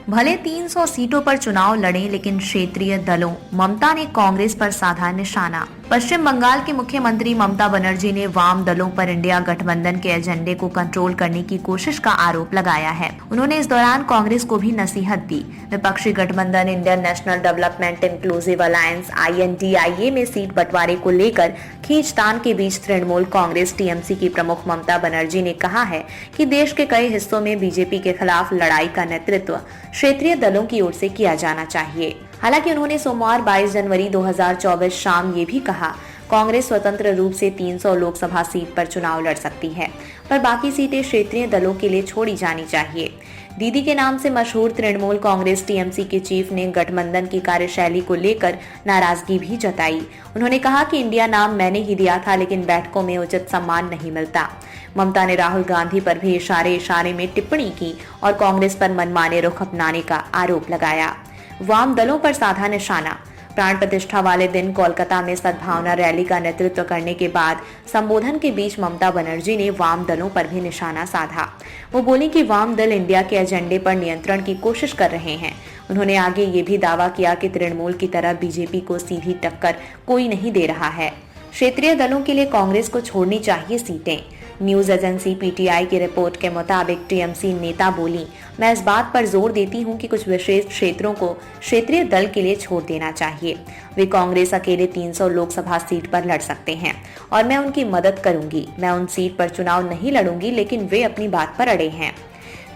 भले 300 सीटों पर चुनाव लड़े, लेकिन क्षेत्रीय दलों ममता ने कांग्रेस पर साधा निशाना। पश्चिम बंगाल की मुख्यमंत्री ममता बनर्जी ने वाम दलों पर इंडिया गठबंधन के एजेंडे को कंट्रोल करने की कोशिश का आरोप लगाया है। उन्होंने इस दौरान कांग्रेस को भी नसीहत दी। विपक्षी गठबंधन Indian national development inclusive alliance INDIA में सीट बंटवारे को लेकर खींचतान के बीच तृणमूल कांग्रेस TMC की प्रमुख ममता बनर्जी ने कहा है कि देश के कई हिस्सों में बीजेपी के खिलाफ लड़ाई का नेतृत्व क्षेत्रीय दलों की ओर से किया जाना चाहिए। हालांकि उन्होंने सोमवार 22 जनवरी 2024 शाम ये भी कहा, कांग्रेस स्वतंत्र रूप से 300 लोकसभा सीट पर चुनाव लड़ सकती है, पर बाकी सीटें क्षेत्रीय दलों के लिए छोड़ी जानी चाहिए। दीदी के नाम से मशहूर तृणमूल कांग्रेस TMC के चीफ ने गठबंधन की कार्यशैली को लेकर नाराजगी भी जताई। उन्होंने कहा कि इंडिया नाम मैंने ही दिया था, लेकिन बैठकों में उचित सम्मान नहीं मिलता। ममता ने राहुल गांधी पर भी इशारे में टिप्पणी की और कांग्रेस पर मनमाने रुख अपनाने का आरोप लगाया। वाम दलों पर साधा निशाना। प्राण प्रतिष्ठा वाले दिन कोलकाता में सद्भावना रैली का नेतृत्व करने के बाद संबोधन के बीच ममता बनर्जी ने वाम दलों पर भी निशाना साधा। वो बोली कि वाम दल इंडिया के एजेंडे पर नियंत्रण की कोशिश कर रहे हैं। उन्होंने आगे ये भी दावा किया कि तृणमूल की तरह बीजेपी को सीधी टक्कर कोई नहीं दे रहा है। क्षेत्रीय दलों के लिए कांग्रेस को छोड़नी चाहिए सीटें। न्यूज एजेंसी PTI की रिपोर्ट के मुताबिक TMC नेता बोली, मैं इस बात पर जोर देती हूं कि कुछ विशेष क्षेत्रों को क्षेत्रीय दल के लिए छोड़ देना चाहिए। वे कांग्रेस अकेले 300 लोकसभा सीट पर लड़ सकते हैं और मैं उनकी मदद करूंगी। मैं उन सीट पर चुनाव नहीं लड़ूंगी, लेकिन वे अपनी बात पर अड़े हैं।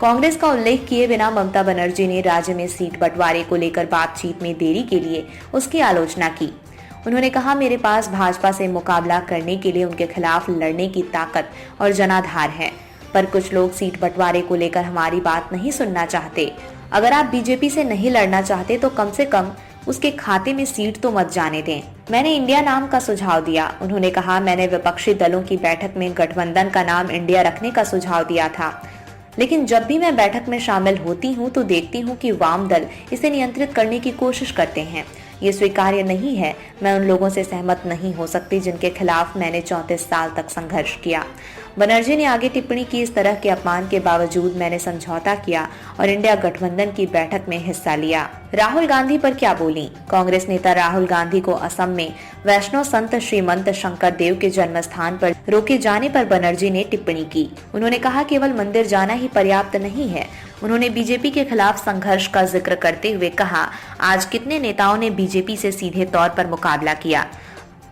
कांग्रेस का उल्लेख किए बिना ममता बनर्जी ने राज्य में सीट बंटवारे को लेकर बातचीत में देरी के लिए उसकी आलोचना की। उन्होंने कहा, मेरे पास भाजपा से मुकाबला करने के लिए उनके खिलाफ लड़ने की ताकत और जनाधार है, पर कुछ लोग सीट बंटवारे को लेकर हमारी बात नहीं सुनना चाहते। अगर आप बीजेपी से नहीं लड़ना चाहते तो कम से कम उसके खाते में सीट तो मत जाने दें। मैंने इंडिया नाम का सुझाव दिया। उन्होंने कहा, मैंने विपक्षी दलों की बैठक में गठबंधन का नाम इंडिया रखने का सुझाव दिया था, लेकिन जब भी मैं बैठक में शामिल होती हूँ तो देखती हूँ कि वाम दल इसे नियंत्रित करने की कोशिश करते हैं। ये स्वीकार्य नहीं है। मैं उन लोगों से सहमत नहीं हो सकती जिनके खिलाफ मैंने 34 साल तक संघर्ष किया। बनर्जी ने आगे टिप्पणी की, इस तरह के अपमान के बावजूद मैंने समझौता किया और इंडिया गठबंधन की बैठक में हिस्सा लिया। राहुल गांधी पर क्या बोली? कांग्रेस नेता राहुल गांधी को असम में वैष्णव संत श्रीमंत शंकर देव के जन्म स्थान पर रोके जाने पर बनर्जी ने टिप्पणी की। उन्होंने कहा, केवल मंदिर जाना ही पर्याप्त नहीं है। उन्होंने बीजेपी के खिलाफ संघर्ष का जिक्र करते हुए कहा, आज कितने नेताओं ने बीजेपी से सीधे तौर पर मुकाबला किया।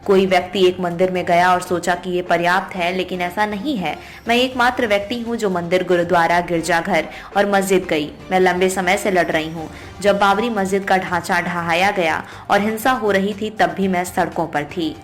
कोई व्यक्ति एक मंदिर में गया और सोचा कि ये पर्याप्त है, लेकिन ऐसा नहीं है। मैं एकमात्र व्यक्ति हूँ जो मंदिर, गुरुद्वारा, गिरजाघर और मस्जिद गई। मैं लंबे समय से लड़ रही हूँ। जब बाबरी मस्जिद का ढांचा ढहाया गया और हिंसा हो रही थी, तब भी मैं सड़कों पर थी।